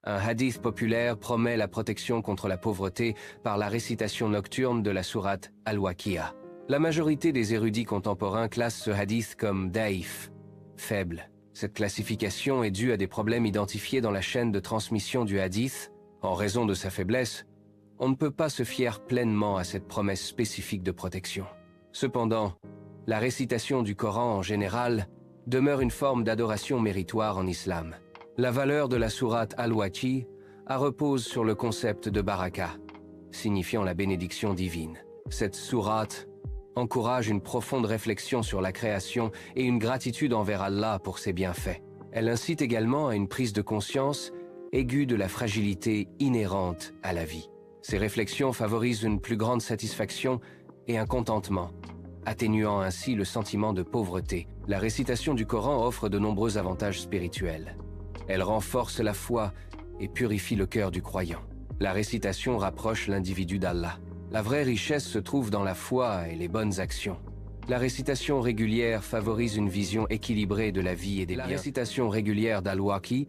Un hadith populaire promet la protection contre la pauvreté par la récitation nocturne de la sourate Al-Waqi'a. La majorité des érudits contemporains classent ce hadith comme daïf, faible. Cette classification est due à des problèmes identifiés dans la chaîne de transmission du hadith. En raison de sa faiblesse, on ne peut pas se fier pleinement à cette promesse spécifique de protection. Cependant, la récitation du Coran en général demeure une forme d'adoration méritoire en islam. La valeur de la sourate Al-Waqi'a repose sur le concept de baraka, signifiant la bénédiction divine. Cette sourate encourage une profonde réflexion sur la création et une gratitude envers Allah pour ses bienfaits. Elle incite également à une prise de conscience aiguë de la fragilité inhérente à la vie. Ces réflexions favorisent une plus grande satisfaction et un contentement, atténuant ainsi le sentiment de pauvreté. La récitation du Coran offre de nombreux avantages spirituels. Elle renforce la foi et purifie le cœur du croyant. La récitation rapproche l'individu d'Allah. La vraie richesse se trouve dans la foi et les bonnes actions. La récitation régulière favorise une vision équilibrée de la vie et des biens. La récitation régulière d'Al-Waqi'a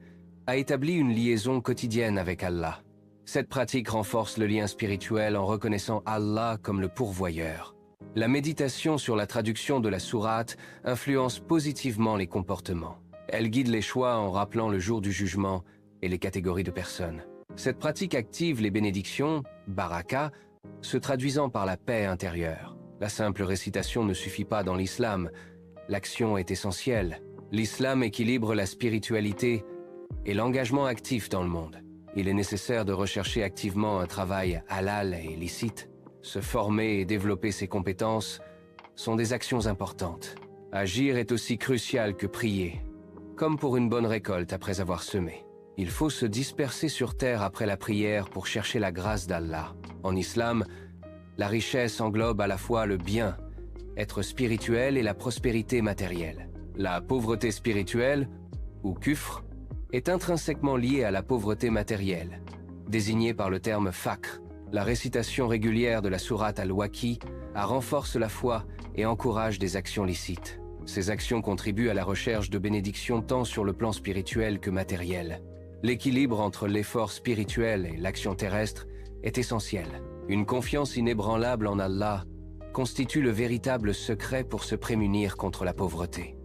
a établi une liaison quotidienne avec Allah. Cette pratique renforce le lien spirituel en reconnaissant Allah comme le pourvoyeur. La méditation sur la traduction de la sourate influence positivement les comportements. Elle guide les choix en rappelant le jour du jugement et les catégories de personnes. Cette pratique active les bénédictions, baraka, se traduisant par la paix intérieure. La simple récitation ne suffit pas dans l'islam. L'action est essentielle. L'islam équilibre la spiritualité et l'engagement actif dans le monde. Il est nécessaire de rechercher activement un travail halal et licite. Se former et développer ses compétences sont des actions importantes. Agir est aussi crucial que prier, comme pour une bonne récolte après avoir semé. Il faut se disperser sur terre après la prière pour chercher la grâce d'Allah. En islam, la richesse englobe à la fois le bien, être spirituel et la prospérité matérielle. La pauvreté spirituelle, ou kufr, est intrinsèquement liée à la pauvreté matérielle, désignée par le terme faqr. La récitation régulière de la sourate Al-Waqi'a renforce la foi et encourage des actions licites. Ces actions contribuent à la recherche de bénédictions tant sur le plan spirituel que matériel. L'équilibre entre l'effort spirituel et l'action terrestre est essentiel. Une confiance inébranlable en Allah constitue le véritable secret pour se prémunir contre la pauvreté.